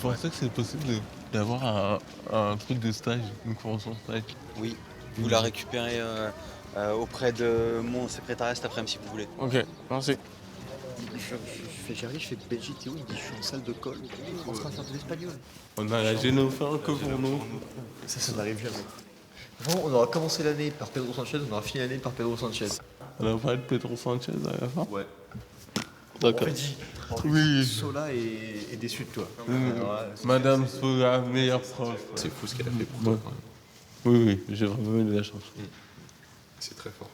Vous pensez que c'est possible d'avoir un truc de stage, une convention de stage? Oui, vous la récupérez auprès de mon secrétariat cet après-midi si vous voulez. Ok, merci. J'arrive, je fais Belgique, Théo, il me dit je suis en salle de colle, on sera à faire de l'espagnol. On a la génophone que pour nous. Ça n'arrive jamais. Bon, on aura commencé l'année par Pedro Sanchez, on aura fini l'année par Pedro Sanchez. On a parlé de Pedro Sanchez à la fin? Ouais. D'accord. Oui. Sola est déçu de toi. Madame Sola, meilleure prof. C'est fou ce qu'elle a fait pour toi, quand même. Oui, j'ai vraiment eu de la chance. C'est très fort.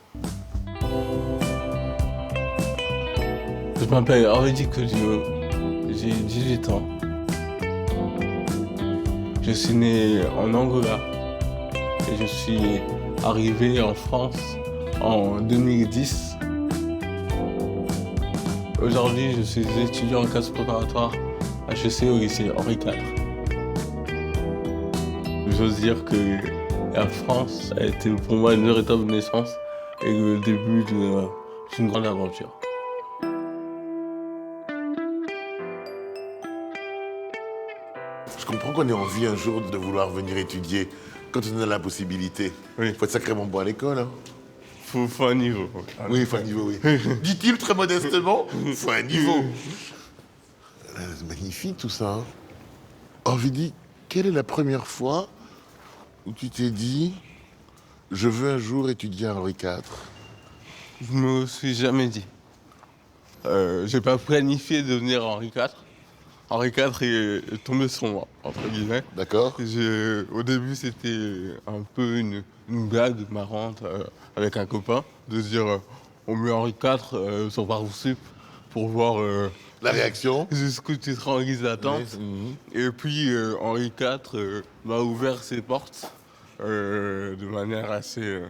Je m'appelle Aurélie Codio, j'ai 18 ans. Je suis né en Angola et je suis arrivé en France en 2010. Aujourd'hui, je suis étudiant en classe préparatoire à HEC au lycée Henri IV. J'ose dire que la France a été pour moi une véritable naissance et le début d'une grande aventure. Je comprends qu'on ait envie un jour de vouloir venir étudier quand on a la possibilité. Oui. Faut être sacrément bon à l'école, hein. Faut un niveau. Oui, il faut un niveau, oui. Dit-il très modestement, il faut un niveau. C'est magnifique tout ça, hein. Alors je lui dis, quelle est la première fois où tu t'es dit, je veux un jour étudier à Henri IV? Je me suis jamais dit. J'ai pas planifié de devenir Henri IV. Henri IV est tombé sur moi, entre guillemets. D'accord. Au début, c'était un peu une blague marrante avec un copain, de se dire on met Henri IV sur Parcoursup pour voir La réaction? jusqu'où tu seras en guise d'attente. Oui. Et puis Henri IV m'a ouvert ses portes de manière assez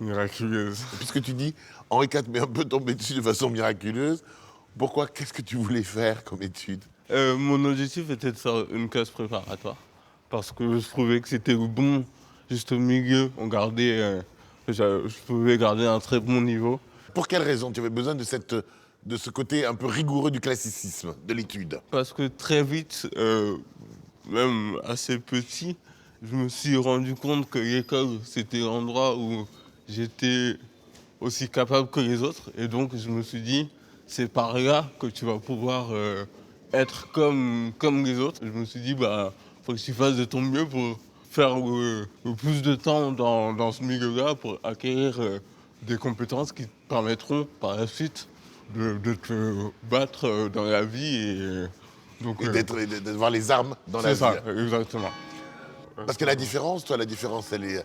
miraculeuse. Puisque tu dis, Henri IV m'est un peu tombé dessus de façon miraculeuse, pourquoi? Qu'est-ce que tu voulais faire comme étude? Mon objectif était de faire une classe préparatoire parce que je trouvais que c'était le bon, juste au milieu. Je pouvais garder un très bon niveau. Pour quelle raison tu avais besoin de ce côté un peu rigoureux du classicisme, de l'étude? Parce que très vite, même assez petit, je me suis rendu compte que l'école, c'était l'endroit où j'étais aussi capable que les autres. Et donc, je me suis dit, c'est par là que tu vas pouvoir être comme les autres. Je me suis dit, faut que tu fasses de ton mieux pour faire le plus de temps dans ce milieu-là pour acquérir des compétences qui te permettront par la suite de te battre dans la vie. Donc, Et de voir les armes dans la vie. c'est ça, exactement. Parce que la différence, elle est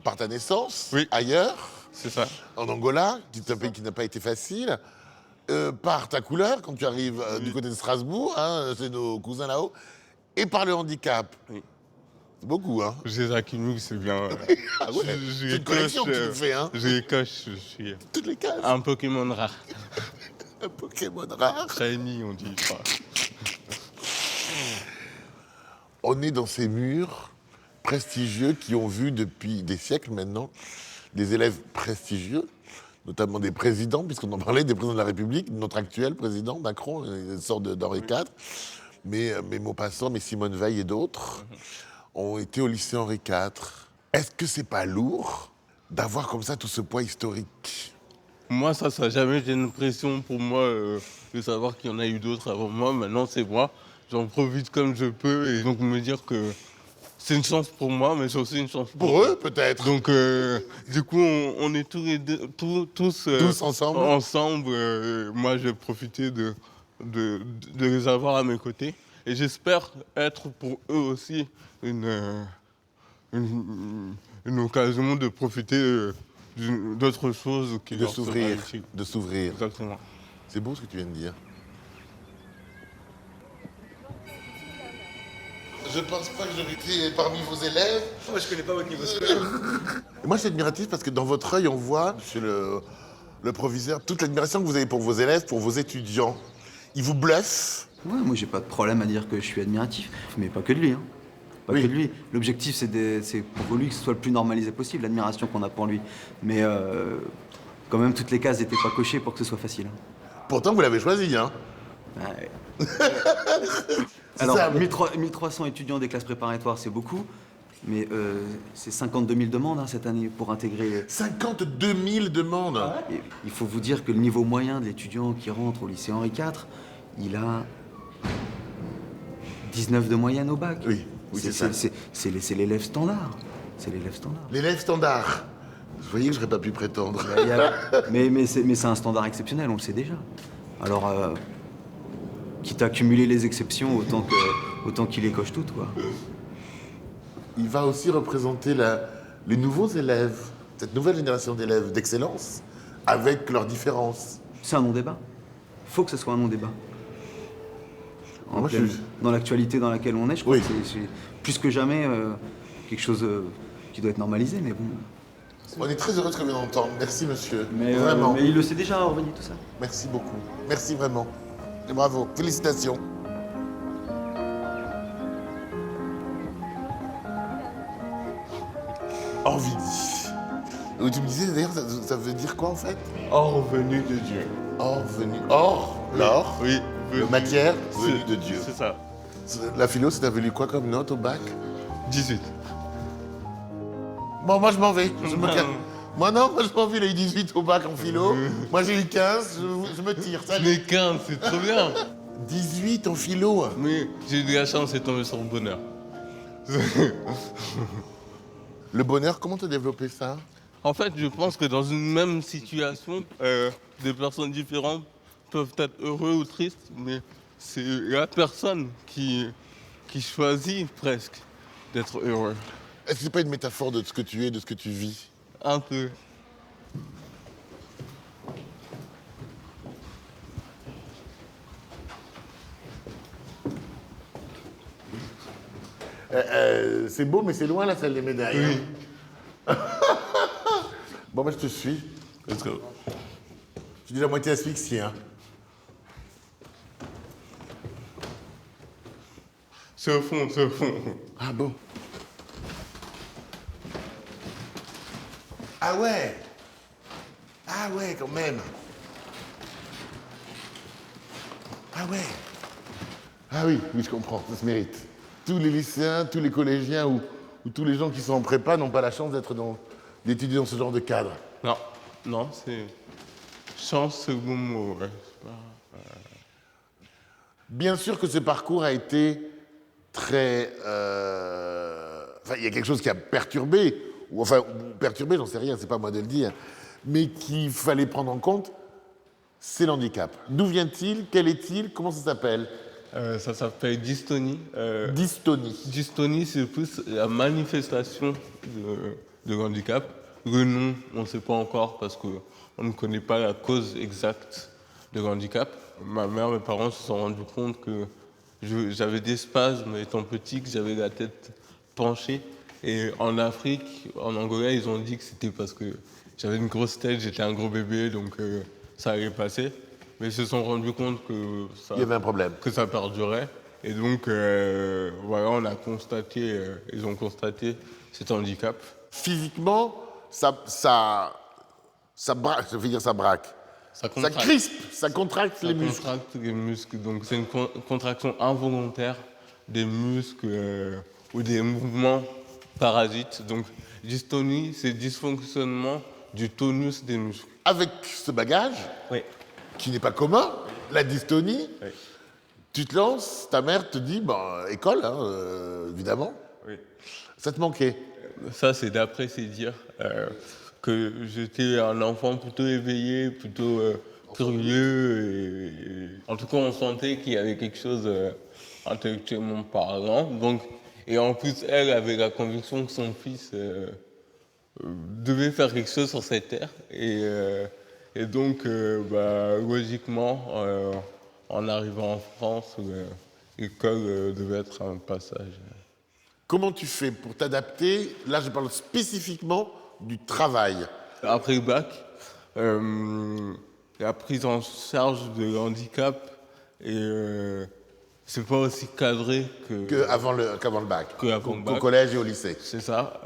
par ta naissance, Oui. ailleurs, C'est ça. en Angola, qui est un pays qui n'a pas été facile, par ta couleur, quand tu arrives du côté de Strasbourg, hein, c'est nos cousins là-haut, et par le handicap. Oui. C'est beaucoup, hein. J'ai accumule, c'est bien. Ah ouais, c'est une collection que tu nous fais, hein. Je les coche, je suis Toutes les cases. un Pokémon rare. Un Pokémon rare. Shiny, on dit. Enfin, On est dans ces murs prestigieux qui ont vu depuis des siècles maintenant des élèves prestigieux, notamment des présidents, puisqu'on en parlait, des présidents de la République, notre actuel président, Macron, il sort d'Henri IV, mais Maupassant, mais Simone Veil et d'autres ont été au lycée Henri IV. Est-ce que c'est pas lourd d'avoir comme ça tout ce poids historique? moi, ça n'a jamais été une pression pour moi de savoir qu'il y en a eu d'autres avant moi. Maintenant, c'est moi. J'en profite comme je peux et donc me dire que c'est une chance pour moi, mais c'est aussi une chance Pour eux, peut-être. Donc, du coup, on est tous les deux, tous Ensemble. ensemble. Moi, j'ai profité de les avoir à mes côtés. Et j'espère être pour eux aussi une occasion de profiter d'autres choses qui De leur seraient s'ouvrir, utiles. de s'ouvrir. Exactement. C'est beau ce que tu viens de dire. Je pense pas que j'aurais été parmi vos élèves. Moi, je connais pas votre niveau scolaire. Et moi, je suis admiratif parce que dans votre œil, on voit, monsieur le proviseur, toute l'admiration que vous avez pour vos élèves, pour vos étudiants. Ils vous bluffent. Ouais, moi j'ai pas de problème à dire que je suis admiratif, mais pas que de lui. Hein. Pas Oui. que de lui. L'objectif c'est pour lui que ce soit le plus normalisé possible, l'admiration qu'on a pour lui. Mais quand même toutes les cases n'étaient pas cochées pour que ce soit facile. Hein. Pourtant, vous l'avez choisi, hein. Ouais. Alors, ça, mais- 1300 étudiants des classes préparatoires, c'est beaucoup, mais c'est 52 000 demandes hein, cette année pour intégrer. 52 000 demandes. Et il faut vous dire que le niveau moyen de l'étudiant qui rentre au lycée Henri IV, il a 19 de moyenne au bac. Oui, c'est ça. C'est l'élève standard. C'est l'élève standard. L'élève standard. Vous voyez que j'aurais pas pu prétendre. Mais c'est un standard exceptionnel, on le sait déjà. Alors, quitte à cumuler les exceptions, autant qu'il les coche toutes, quoi. Il va aussi représenter les nouveaux élèves, cette nouvelle génération d'élèves d'excellence, avec leurs différences. C'est un non-débat. Il faut que ce soit un non-débat. Moi, je suis- Dans l'actualité dans laquelle on est, je crois Oui. que c'est plus que jamais quelque chose qui doit être normalisé, mais bon. On est très heureux de ce qu'on vient d'entendre. Merci, monsieur. Mais Vraiment. il le sait déjà, Orbani, tout ça. Merci beaucoup. Merci vraiment. Et bravo. Félicitations. Orvidi. Oui, tu me disais d'ailleurs, ça veut dire quoi en fait? Hors venu de Dieu. Or venu. Or, l'or, Oui, le matière, venu de Dieu. C'est ça. La philo, ça t'avait lu quoi comme note au bac? 18. Bon, moi je m'en vais. Je me calme. Moi non, moi je m'en vais, il a eu 18 au bac en philo. Moi j'ai eu 15, je me tire. Salut. Mais 15, c'est trop bien. 18 en philo. Mais j'ai eu de la chance, c'est tombé sur le bonheur. Le bonheur, comment t'as développé ça? En fait, je pense que dans une même situation, des personnes différentes peuvent être heureux ou tristes, mais c'est la personne qui choisit presque d'être heureux. Est-ce que c'est pas une métaphore de ce que tu es, de ce que tu vis? Un peu. C'est beau, mais c'est loin la salle des médailles. Oui. Hein. Bon, bah, je te suis. Let's go. Je suis déjà à moitié asphyxié. Hein. C'est au fond, c'est au fond. Ah bon? Ah ouais? Ah ouais, quand même. Ah ouais. Ah oui, oui, je comprends, ça se mérite. Tous les lycéens, tous les collégiens ou tous les gens qui sont en prépa n'ont pas la chance d'étudier dans ce genre de cadre. Non, non, c'est... Chance, c'est le bon mot, ouais. C'est pas- Bien sûr que ce parcours a été très... Enfin, il y a quelque chose qui a perturbé, ou perturbé, j'en sais rien, c'est pas à moi de le dire, mais qu'il fallait prendre en compte, c'est l'handicap. D'où vient-il? Quel est-il? Comment ça s'appelle? Ça s'appelle dystonie. Dystonie. Dystonie, c'est plus la manifestation de handicap. Le nom, on ne sait pas encore parce qu'on ne connaît pas la cause exacte de handicap. Ma mère, mes parents se sont rendus compte que j'avais des spasmes étant petit, que j'avais la tête penchée. Et en Afrique, en Angola, ils ont dit que c'était parce que j'avais une grosse tête, j'étais un gros bébé, donc ça allait passer. Mais ils se sont rendus compte que Il y avait un problème. ça perdurait. Et donc, voilà, ils ont constaté cet handicap. Physiquement, ça braque, je veux dire ça braque. Ça crispe, ça contracte les muscles. Ça contracte les muscles. Donc, c'est une contraction involontaire des muscles ou des mouvements parasites. Donc, dystonie, c'est dysfonctionnement du tonus des muscles. Avec ce bagage, Oui. qui n'est pas commun, la dystonie, Oui. tu te lances, ta mère te dit, école, hein, évidemment. Oui. Ça te manquait. Ça, c'est d'après ses dires que j'étais un enfant plutôt éveillé, plutôt curieux. Et en tout cas, on sentait qu'il y avait quelque chose intellectuellement parlant. Donc, et en plus, elle avait la conviction que son fils devait faire quelque chose sur cette terre. Et donc, logiquement, en arrivant en France, l'école devait être un passage. Comment tu fais pour t'adapter? Là, je parle spécifiquement du travail. Après le bac, la prise en charge de handicap, c'est pas aussi cadré Qu'avant le bac. qu'avant le Qu'au bac. collège et au lycée. C'est ça.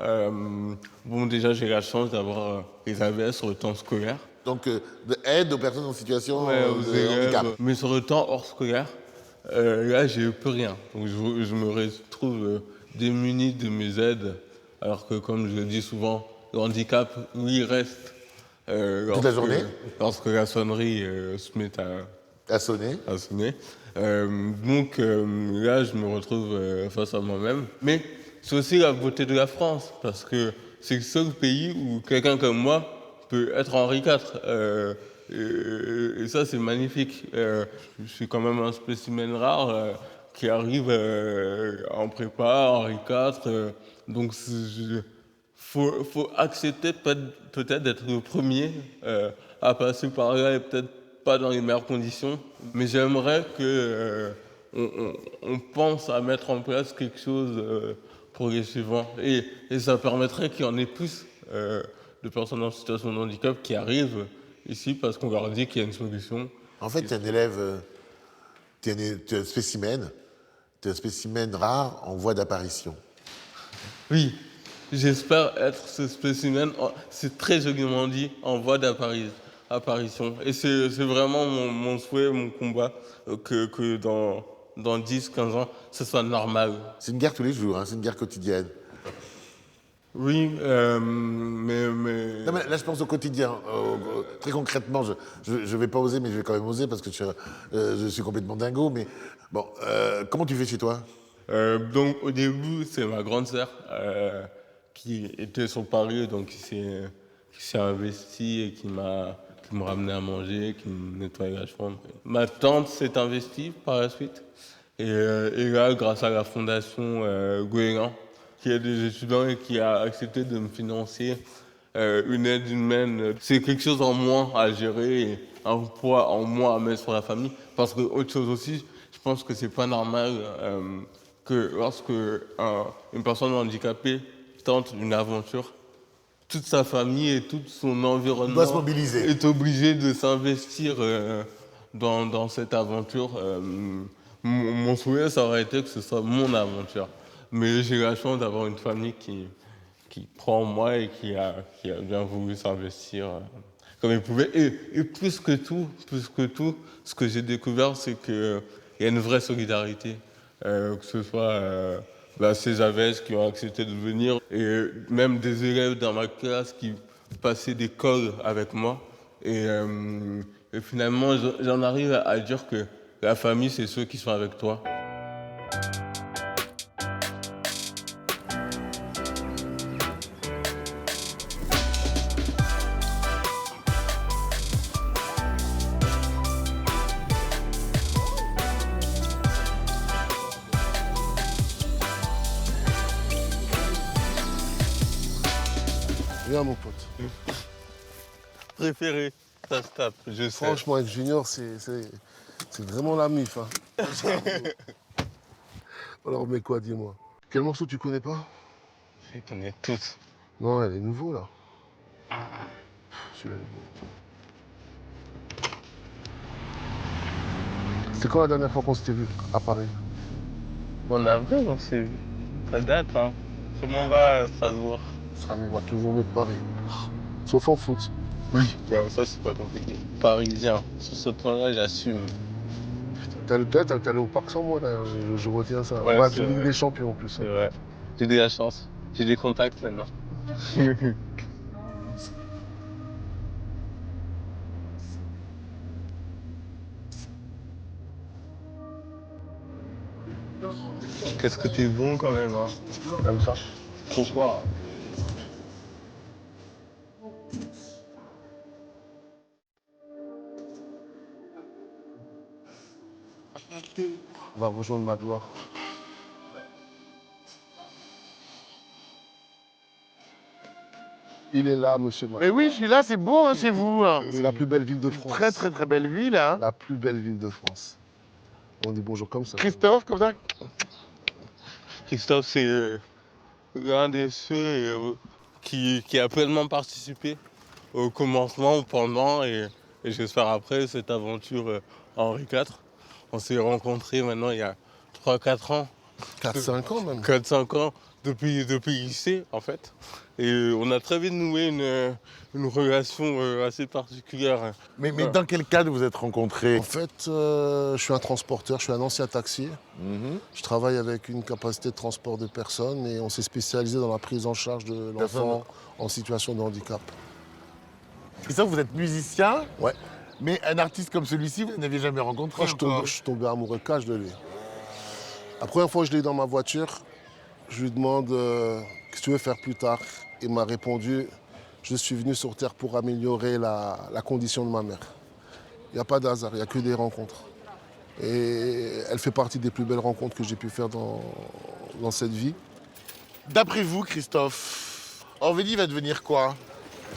Bon, déjà, j'ai la chance d'avoir les AVS sur le temps scolaire. Donc, aide aux personnes en situation Ouais, aux de élèves, handicap. mais sur le temps hors scolaire, là, j'ai plus rien. Donc, je me retrouve démuni de mes aides, alors que, comme je le dis souvent, le handicap, lui, reste. Toute la journée Lorsque la sonnerie se met À sonner. à sonner. Donc là, je me retrouve face à moi-même. Mais c'est aussi la beauté de la France, parce que c'est le seul pays où quelqu'un comme moi peut être Henri IV. Et ça, c'est magnifique. Je suis quand même un spécimen rare qui arrive en prépa, Henri IV. Donc, faut accepter peut-être d'être le premier à passer par là et peut-être pas dans les meilleures conditions. Mais j'aimerais que on pense à mettre en place quelque chose pour les suivants. Et ça permettrait qu'il y en ait plus de personnes en situation de handicap qui arrivent ici parce qu'on leur dit qu'il y a une solution. En fait, tu es un élève, tu es un spécimen. Tu es un spécimen rare en voie d'apparition. Oui, j'espère être ce spécimen, c'est très joliment dit, en voie d'apparition. Et c'est vraiment mon souhait, mon combat, que dans 10-15 ans, ce soit normal. C'est une guerre tous les jours, hein, c'est une guerre quotidienne. Oui, mais... Non, mais là, je pense au quotidien. Très concrètement, je vais pas oser, mais je vais quand même oser parce que je suis complètement dingo. Mais bon, comment tu fais chez toi? Donc au début, c'est ma grande sœur qui était sur Paris, donc qui s'est investie et qui me ramenait à manger, qui me nettoyait la chambre. Ma tante s'est investie par la suite. Et là, grâce à la fondation Goéland, qui aide des étudiants et qui a accepté de me financer une aide humaine, c'est quelque chose en moins à gérer et un poids en moins à mettre sur la famille. Parce que autre chose aussi, je pense que c'est pas normal que lorsque une personne handicapée tente une aventure, toute sa famille et tout son environnement doit se mobiliser. est obligé de s'investir dans cette aventure. Mon souhait, ça aurait été que ce soit mon aventure. Mais j'ai la chance d'avoir une famille qui croit en moi et qui a bien voulu s'investir comme il pouvait. Et plus que tout, ce que j'ai découvert, c'est qu'il y a une vraie solidarité. Que ce soit ces AVS qui ont accepté de venir et même des élèves dans ma classe qui passaient des cols avec moi. Et finalement, j'en arrive à dire que la famille, c'est ceux qui sont avec toi. Viens mon pote. Préféré, ça se tape, je sais. Franchement, être junior, c'est vraiment la mif. Hein. Alors, mais quoi, dis-moi. Quel morceau tu connais pas? Je les connais tous. Non, elle est nouveau là. Celui-là, il est beau. C'était quand la dernière fois qu'on s'était vu à Paris? En avril, on s'est vu. Ça date, hein. Comment va Strasbourg? Ça me va toujours de Paris. Sauf en foot. Oui. Ouais, ça, c'est pas compliqué. Parisien. Sur ce point-là, j'assume. T'es allé au parc sans moi d'ailleurs, je retiens ça. Ouais, Ouais, c'est c'est Ligue vrai. des Champions en plus. C'est vrai. J'ai de la chance. J'ai des contacts maintenant. Qu'est-ce que t'es bon quand même, hein. Comme ça. Pourquoi? On va rejoindre ma gloire. Il est là, monsieur. Mais oui, je suis là, c'est beau, hein, c'est vous. Hein. C'est la plus belle ville de France. Très, très, très belle ville. Hein. La plus belle ville de France. On dit bonjour comme ça. Christophe, comme ça. Christophe, c'est l'un des ceux qui a pleinement participé au commencement, au pendant et j'espère après cette aventure Henri IV. On s'est rencontrés maintenant il y a 3-4 ans. 4-5 ans même. 4-5 ans, depuis le lycée, en fait. Et on a très vite noué une relation assez particulière. Mais dans quel cadre vous êtes rencontrés? En fait, je suis un transporteur, je suis un ancien taxi. Mhm. Je travaille avec une capacité de transport de personnes et on s'est spécialisé dans la prise en charge de l'enfant en situation de handicap. Christophe, vous êtes musicien? Ouais. Mais un artiste comme celui-ci, vous n'aviez jamais rencontré Moi, encore. je suis tombé amoureux cash de lui. La première fois que je l'ai eu dans ma voiture, je lui demande qu'est-ce que tu veux faire plus tard. Il m'a répondu, je suis venu sur Terre pour améliorer la condition de ma mère. Il n'y a pas de hasard, il n'y a que des rencontres. Et elle fait partie des plus belles rencontres que j'ai pu faire dans cette vie. D'après vous, Christophe, Orvélie va devenir quoi?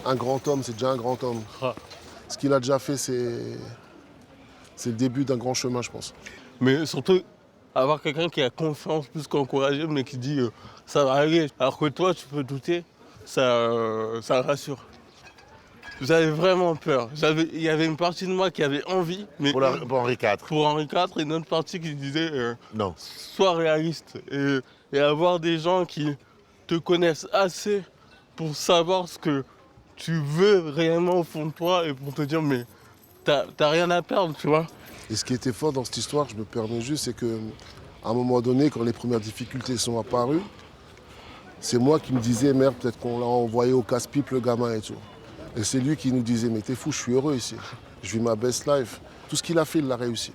Un grand homme, c'est déjà un grand homme. Ce qu'il a déjà fait, c'est le début d'un grand chemin, je pense. Mais surtout, avoir quelqu'un qui a confiance plus qu'encouragé, mais qui dit ça va aller. Alors que toi, tu peux douter, ça rassure. J'avais vraiment peur. Il y avait une partie de moi qui avait envie, mais Pour Henri IV. pour Henri IV, et une autre partie qui disait Non. sois réaliste. Et avoir des gens qui te connaissent assez pour savoir ce que tu veux réellement au fond de toi et pour te dire mais t'as rien à perdre, tu vois. Et ce qui était fort dans cette histoire, je me permets juste, c'est qu'à un moment donné, quand les premières difficultés sont apparues, c'est moi qui me disais, merde, peut-être qu'on l'a envoyé au casse-pipe, le gamin et tout. Et c'est lui qui nous disait, mais t'es fou, je suis heureux ici. Je vis ma best life. Tout ce qu'il a fait, il l'a réussi.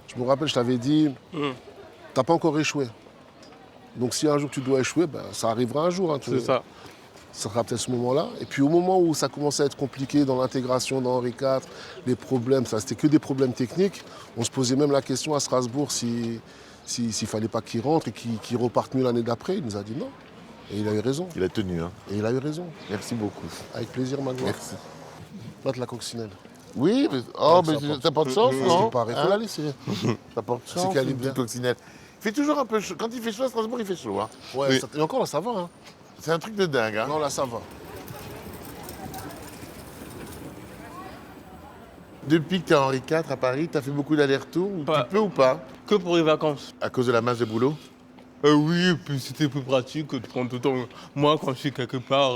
Je me rappelle, je t'avais dit, t'as pas encore échoué. Donc si un jour tu dois échouer, ben, ça arrivera un jour. Hein, C'est ça. Ça sera peut-être ce moment-là. Et puis au moment où ça commençait à être compliqué dans l'intégration dans Henri IV, les problèmes, ça c'était que des problèmes techniques. On se posait même la question à Strasbourg s'il fallait pas qu'il rentre et qu'il reparte mieux l'année d'après. Il nous a dit non. Et il a eu raison. Il a tenu, hein. Et il a eu raison. Merci beaucoup. Avec plaisir, Magloire. Merci. Là, de la coccinelle. Oui, mais, ça porte chance, Parce non qu'il paraît, faut la laisser. Ça porte C'est chance, qu'elle est une bien. petite coccinelle. Il fait toujours un peu chaud. Quand il fait chaud à Strasbourg, il fait chaud. Hein. Ouais, Oui. et encore là, ça va. Hein. C'est un truc de dingue. Hein. Non, là, ça va. Depuis que tu es Henri IV à Paris, tu as fait beaucoup d'allers-retours, Pas. tu peux ou pas? Que pour les vacances. À cause de la masse de boulot? Oui, et puis c'était plus pratique que de prendre tout le temps. Moi, quand je suis quelque part,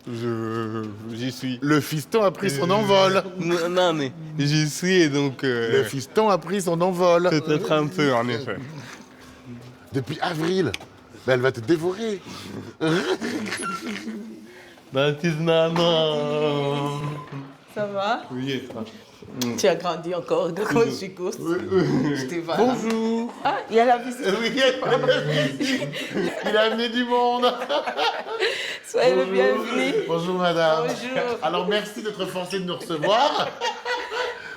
j'y suis. Le fiston a pris son envol. Non, mais j'y suis et donc. Le fiston a pris son envol. Peut-être un peu, en effet. Depuis avril. Ben, elle va te dévorer. Ma petite maman. Ça va? Oui. Tu as grandi encore de quand je suis grosse. Je te vois. là. Bonjour. Ah, il y a la visite. Oui, il a amené du monde. Soyez le bienvenu. Bonjour madame. Bonjour. Alors merci d'être forcé de nous recevoir.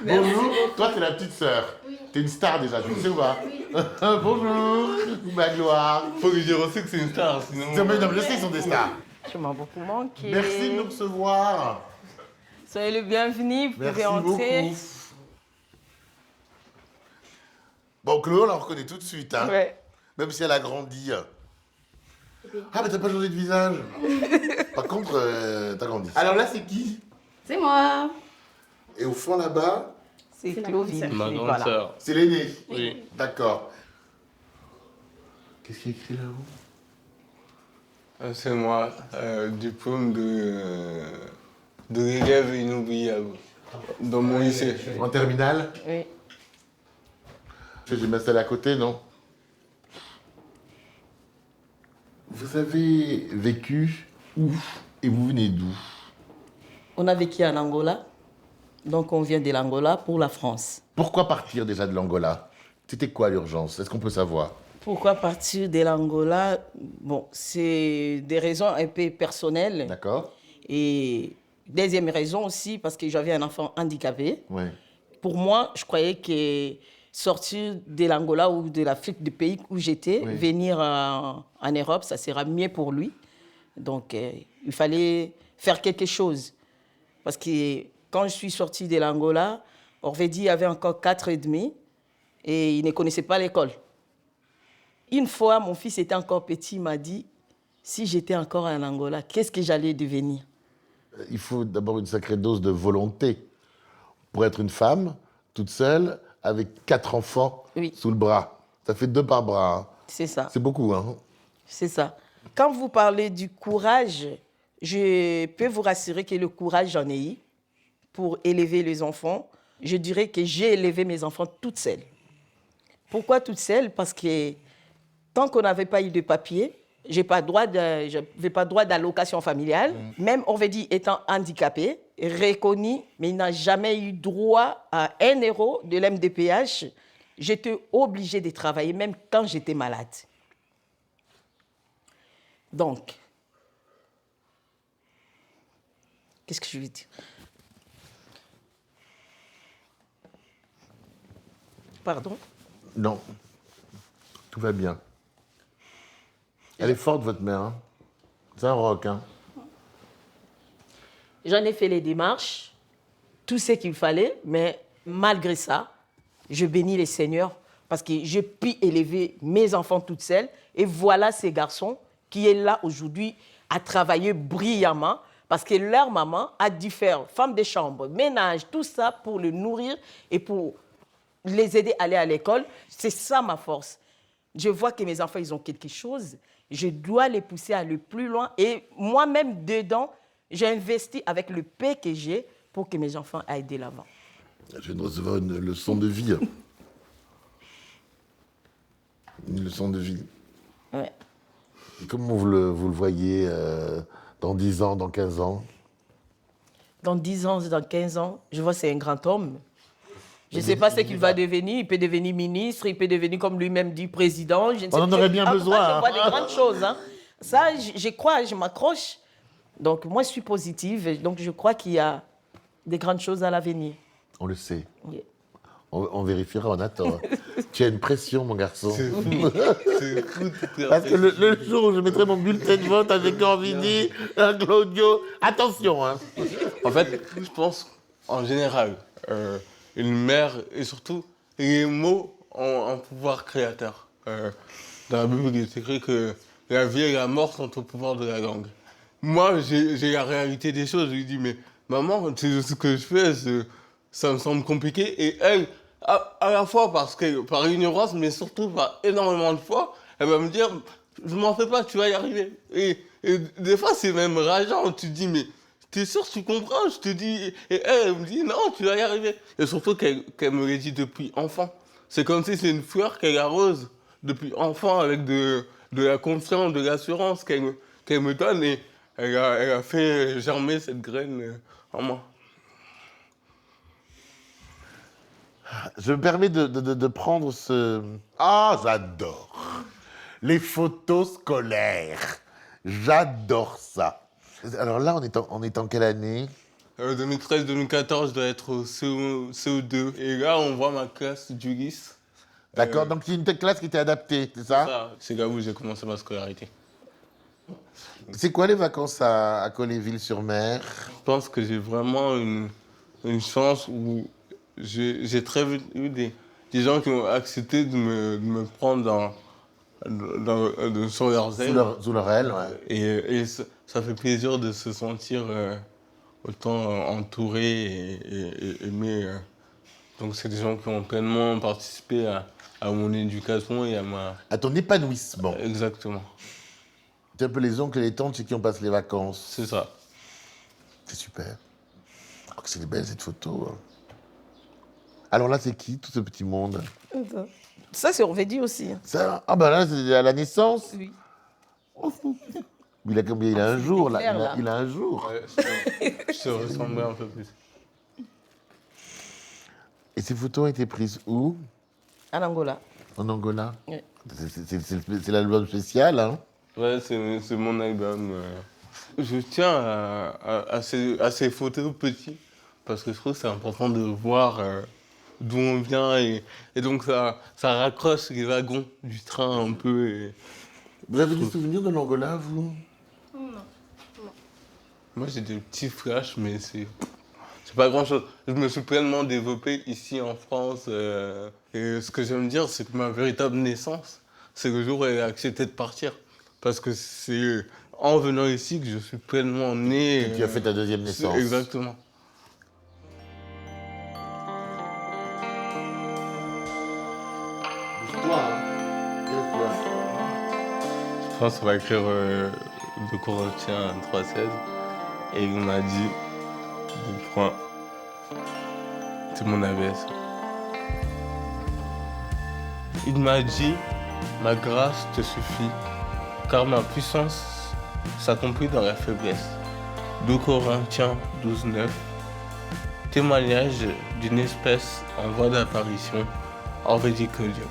Merci Bonjour. beaucoup. Toi, t'es la petite sœur. T'es une star déjà, tu le sais ou pas? Bonjour. Magloire. Faut lui dire aussi que c'est une star, sinon. Non, mais je sais qu'ils sont des stars. Tu m'as beaucoup manqué. Merci de nous recevoir. Soyez le bienvenu. Vous Merci pouvez entrer. beaucoup. Bon, Chloé, on la reconnaît tout de suite, hein. Ouais. Même si elle a grandi. Ah, mais t'as pas changé de visage. Par contre, t'as grandi. Alors là, c'est qui? C'est moi. Et au fond, là-bas, C'est Clovine. Ma grande Voilà. sœur. c'est l'aîné. Oui. D'accord. Qu'est-ce qu'il y a écrit là-haut? C'est moi, diplôme de l'élève inoubliable dans mon lycée. En terminale? Oui. Je vais m'installer à côté, non? Vous avez vécu où? Et vous venez d'où? On a vécu en Angola. Donc on vient de l'Angola pour la France. Pourquoi partir déjà de l'Angola? C'était quoi l'urgence? Est-ce qu'on peut savoir? Pourquoi partir de l'Angola? Bon, c'est des raisons un peu personnelles. D'accord? Et deuxième raison aussi, parce que j'avais un enfant handicapé. Oui. Pour moi, je croyais que sortir de l'Angola ou de l'Afrique, du pays où j'étais, Oui. venir en Europe, ça sera mieux pour lui. Donc, il fallait faire quelque chose. Parce que quand je suis sortie de l'Angola, Orvélie avait encore 4 ans et demi et il ne connaissait pas l'école. Une fois, mon fils était encore petit, il m'a dit, si j'étais encore en Angola, qu'est-ce que j'allais devenir? Il faut d'abord une sacrée dose de volonté pour être une femme, toute seule, avec 4 enfants Oui. sous le bras. Ça fait 2 par bras. Hein. C'est ça, C'est beaucoup, hein? c'est ça. Quand vous parlez du courage, je peux vous rassurer que le courage, j'en ai eu pour élever les enfants. Je dirais que j'ai élevé mes enfants toute seule. Pourquoi toute seule? Parce que tant qu'on n'avait pas eu de papier, je n'avais pas droit d'allocation familiale. Même, on va dire, étant handicapé, reconnu, mais il n'a jamais eu droit à 1 euro de l'MDPH. J'étais obligée de travailler, même quand j'étais malade. Donc, qu'est-ce que je veux dire? Pardon? Non. Tout va bien. Elle est forte, votre mère. Hein. C'est un roc. Hein. J'en ai fait les démarches, tout ce qu'il fallait, mais malgré ça, je bénis les seigneurs parce que j'ai pu élever mes enfants toute seule. Et voilà ces garçons qui est là aujourd'hui à travailler brillamment parce que leur maman a dû faire femme de chambre, ménage, tout ça pour le nourrir et pour les aider à aller à l'école. C'est ça ma force. Je vois que mes enfants, ils ont quelque chose. Je dois les pousser à aller plus loin. Et moi-même, dedans, j'ai investi avec le peu que j'ai pour que mes enfants aillent de l'avant. Je viens de recevoir une leçon de vie. Hein. Une leçon de vie. Ouais. Comment vous le voyez dans 10 ans, dans 15 ans? Dans 10 ans, dans 15 ans, je vois que c'est un grand homme. Je ne sais pas ce qu'il va devenir. Il peut devenir ministre, il peut devenir, comme lui-même dit, président. Je ne sais On en aurait bien besoin. Je vois des grandes choses. Hein. Ça, je crois, je m'accroche. Donc, moi, je suis positive. Donc, je crois qu'il y a des grandes choses à l'avenir. On le sait. Yeah. On vérifiera, on attend. Tu as une pression, mon garçon. C'est fou. Parce que le jour où je mettrai mon bulletin de vote avec Corvini, un Claudio, attention. Hein. En fait, je pense, en général, une mère, et surtout, les mots ont un pouvoir créateur. Dans la Bible, il est écrit que la vie et la mort sont au pouvoir de la langue. Moi, j'ai la réalité des choses. Je lui dis, mais maman, tu sais ce que je fais, ça me semble compliqué. Et elle, à la fois par ignorance, mais surtout par énormément de foi, elle va me dire, je m'en fais pas, tu vas y arriver. Et des fois, c'est même rageant. Tu te dis, mais t'es sûr, tu comprends? Je te dis. Et elle me dit, non, tu vas y arriver. Et surtout qu'elle me l'a dit depuis enfant. C'est comme si c'est une fleur qu'elle arrose depuis enfant avec de la confiance, de l'assurance qu'elle me donne. Et elle a fait germer cette graine en moi. Je me permets de prendre ce... Ah, j'adore. Les photos scolaires. J'adore ça. Alors là, on est en quelle année? 2013-2014, je dois être au CO2. Et là, on voit ma classe d'Ulysse. D'accord, donc c'est une classe qui était adaptée, c'est ça? C'est là où j'ai commencé ma scolarité. C'est quoi les vacances à Colleyville-sur-Mer? Je pense que j'ai vraiment une chance où j'ai très vite eu des gens qui ont accepté de me prendre sur leurs ailes. Sous leur aile, ouais. Et ça fait plaisir de se sentir autant entouré et aimé. Donc c'est des gens qui ont pleinement participé à mon éducation et à ma... À ton épanouissement. Exactement. C'est un peu les oncles et les tantes chez qui on passe les vacances. C'est ça. C'est super. Oh, que c'est belle cette photo. Hein. Alors là, c'est qui, tout ce petit monde? Ça, c'est Orvédi aussi. Hein. Ça, ah ben là, c'est à la naissance. Oui. Il a combien? Il a un jour, là. clair, là. Il a un jour. Ouais, je te ressemblais un peu plus. Et ces photos ont été prises où? En Angola. En Angola? Oui. C'est l'album spécial, hein? Ouais, c'est mon album. Je tiens à ces photos petits parce que je trouve que c'est important de voir d'où on vient et donc ça raccroche les wagons du train un peu. Et... Vous avez des souvenirs de l'Angola, vous? Non. Moi j'ai des petits flashs, mais c'est pas grand chose. Je me suis pleinement développé ici en France et ce que j'aime dire, c'est que ma véritable naissance, c'est le jour où elle a accepté de partir. Parce que c'est en venant ici que je suis pleinement né. Tu as fait ta deuxième naissance. Exactement. Bouge-toi, hein. Bouge-toi. France va écrire 2 Corinthiens 3,16 et il m'a dit, c'est mon ABS. Il m'a dit, ma grâce te suffit, car ma puissance s'accomplit dans la faiblesse. 2 Corinthiens 12,9. Témoignage d'une espèce en voie d'apparition, hors ridicule Dieu.